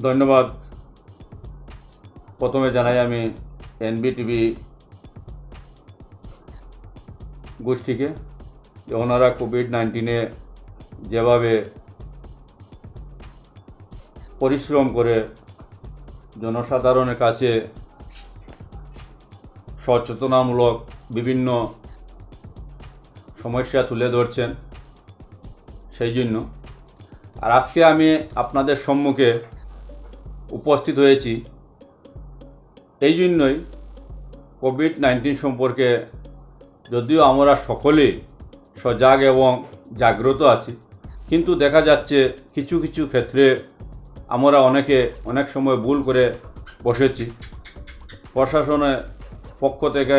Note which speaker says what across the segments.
Speaker 1: ধন্যবাদ। প্রথমে জানাই আমি এনবিটিভি গোষ্ঠীকে যে ওনারা কোভিড-19-এ যেভাবে পরিশ্রম করে জনসাধারণের কাছে সচেতনামূলক বিভিন্ন সমস্যা তুলে ধরছেন, সেই জন্য আর আজকে আমি আপনাদের সম্মুখে উপস্থিত হয়েছি এই জন্যই কোভিড-19 সম্পর্কে যদিও আমরা সকলেই সজাগ এবং জাগ্রত আছি, কিন্তু দেখা যাচ্ছে কিছু কিছু ক্ষেত্রে আমরা অনেক সময় ভুল করে বসেছি। প্রশাসনের পক্ষ থেকে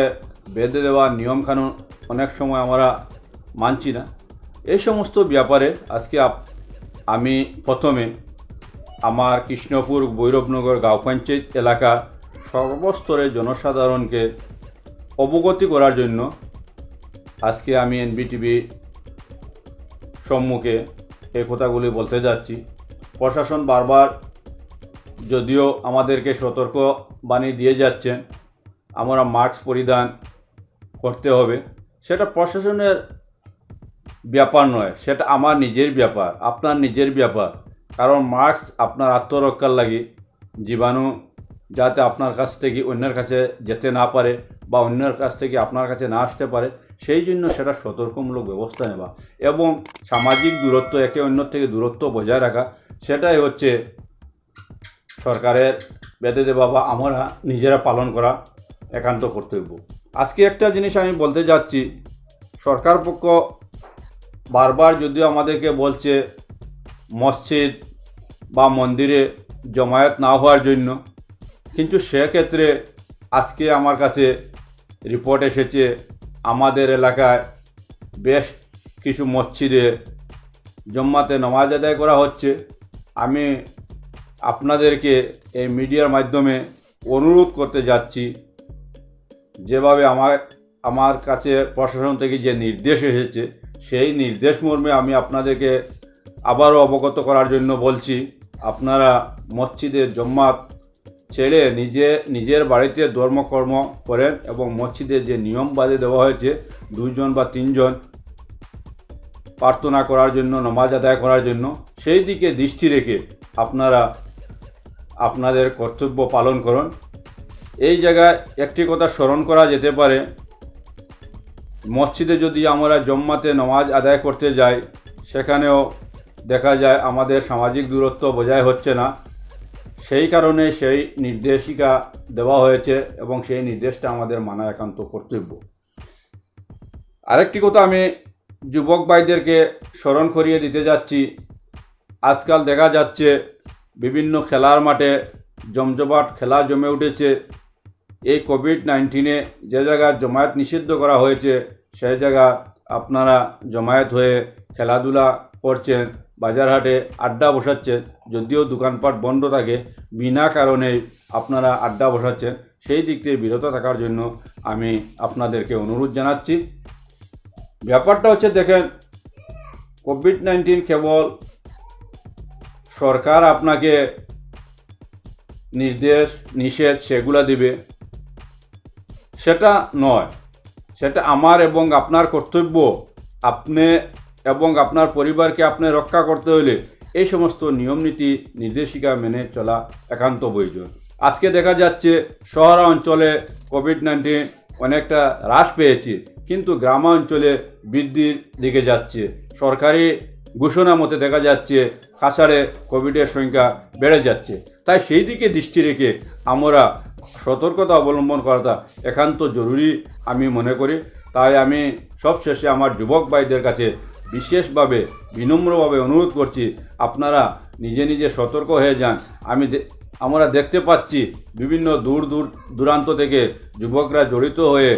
Speaker 1: বেঁধে দেওয়া নিয়মকানুন অনেক সময় আমরা মানছি না। এই সমস্ত ব্যাপারে আজকে আমি প্রথমে আমার কৃষ্ণপুর ভৈরবনগর গাঁও পঞ্চায়েত এলাকা সর্বস্তরের জনসাধারণকে অবগতি করার জন্য আজকে আমি এনবিটিভি সম্মুখে এই কথাগুলি বলতে যাচ্ছি। প্রশাসন বারবার যদিও আমাদেরকে সতর্কবাণী দিয়ে যাচ্ছেন আমরা মাস্ক পরিধান করতে হবে, সেটা প্রশাসনের ব্যাপার নয়, সেটা আমার নিজের ব্যাপার, আপনার নিজের ব্যাপার। কারণ মাস্ক আপনার আত্মরক্ষার লাগে, জীবাণু যাতে আপনার কাছ থেকে অন্যের কাছে যেতে না পারে বা অন্যের কাছ থেকে আপনার কাছে না আসতে পারে, সেই জন্য সেটা সতর্কমূলক ব্যবস্থা নেওয়া এবং সামাজিক দূরত্ব, একে অন্যের থেকে দূরত্ব বজায় রাখা, সেটাই হচ্ছে সরকারের বেঁধে দেওয়া বা আমরা নিজেরা পালন করা একান্ত কর্তব্য। আজকে একটা জিনিস আমি বলতে যাচ্ছি, সরকার পক্ষ বারবার যদিও আমাদেরকে বলছে মসজিদ বা মন্দিরে জমায়েত না হওয়ার জন্য, কিন্তু সেক্ষেত্রে আজকে আমার কাছে রিপোর্ট এসেছে আমাদের এলাকায় বেশ কিছু মসজিদে জম্মাতে নামাজ আদায় করা হচ্ছে। আমি আপনাদেরকে এই মিডিয়ার মাধ্যমে অনুরোধ করতে যাচ্ছি, যেভাবে আমার কাছে প্রশাসন থেকে যে নির্দেশ এসেছে সেই নির্দেশ মর্মে আমি আপনাদেরকে আবারও অবগত করার জন্য বলছি, আপনারা মসজিদের জম্মাত ছেড়ে নিজের বাড়িতে ধর্মকর্ম করেন এবং মসজিদের যে নিয়ম বাদে দেওয়া হয়েছে 2 জন বা 3 জন প্রার্থনা করার জন্য, নামাজ আদায় করার জন্য, সেই দিকে দৃষ্টি রেখে আপনারা আপনাদের কর্তব্য পালন করুন। এই জায়গায় একটি কথা স্মরণ করা যেতে পারে, মসজিদে যদি আমরা জম্মাতে নামাজ আদায় করতে যাই সেখানেও দেখা যায় আমাদের সামাজিক দূরত্ব বজায় হচ্ছে না, সেই কারণে সেই নির্দেশিকা দেওয়া হয়েছে এবং সেই নির্দেশটা আমাদের মানা একান্ত কর্তব্য। আরেকটি কথা আমি যুবক ভাইদেরকে স্মরণ করিয়ে দিতে যাচ্ছি, আজকাল দেখা যাচ্ছে বিভিন্ন খেলার মাঠে জমজমাট খেলা জমে উঠেছে। এই কোভিড-19-এ যে জায়গায় জমায়েত নিষিদ্ধ করা হয়েছে সেই জায়গা আপনারা জমায়েত হয়ে খেলাধুলা করছেন, বাজারহাটে আড্ডা বসাচ্ছেন, যদিও দোকানপাট বন্ধ থাকে, বিনা কারণেই আপনারা আড্ডা বসাচ্ছেন, সেই দিক থেকে বিরত থাকার জন্য আমি আপনাদেরকে অনুরোধ জানাচ্ছি। ব্যাপারটা হচ্ছে দেখেন, কোভিড-19 কেবল সরকার আপনাকে নির্দেশ নিষেধ সেগুলা দিবে সেটা নয়, সেটা আমার এবং আপনার কর্তব্য। আপনি এবং আপনার পরিবারকে আপনি রক্ষা করতে হলে এই সমস্ত নিয়মনীতি নির্দেশিকা মেনে চলা একান্ত প্রয়োজন। আজকে দেখা যাচ্ছে শহরাঞ্চলে কোভিড-19 অনেকটা হ্রাস পেয়েছে, কিন্তু গ্রামাঞ্চলে বৃদ্ধির দিকে যাচ্ছে। সরকারি ঘোষণা মতে দেখা যাচ্ছে কাছাড়ে কোভিডের সংখ্যা বেড়ে যাচ্ছে। তাই সেই দিকে দৃষ্টি রেখে আমরা সতর্কতা অবলম্বন করাটা একান্ত জরুরি আমি মনে করি। তাই আমি সবশেষে আমার যুবক ভাইদের কাছে বিশেষভাবে বিনম্রভাবে অনুরোধ করছি, আপনারা নিজে সতর্ক হয়ে যান। আমরা দেখতে পাচ্ছি বিভিন্ন দূরান্ত থেকে যুবকরা জড়িত হয়ে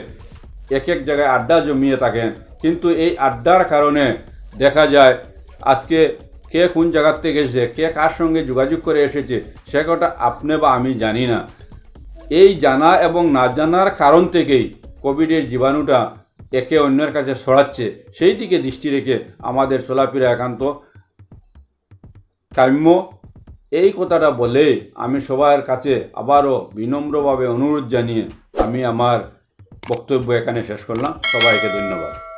Speaker 1: এক জায়গায় আড্ডা জমিয়ে থাকেন, কিন্তু এই আড্ডার কারণে দেখা যায় আজকে কে কোন জায়গার থেকে এসেছে, কে কার সঙ্গে যোগাযোগ করে এসেছে সে কথা আপনি বা আমি জানি না। এই জানা এবং না জানার কারণ থেকেই কোভিডের জীবাণুটা একে অন্যের কাছে ছড়াচ্ছে। সেই দিকে দৃষ্টি রেখে আমাদের চলাফেরা একান্ত কাম্য এই কথাটা বলে আমি সবার কাছে আবারও বিনম্রভাবে অনুরোধ জানিয়ে আমি আমার বক্তব্য এখানে শেষ করলাম। সবাইকে ধন্যবাদ।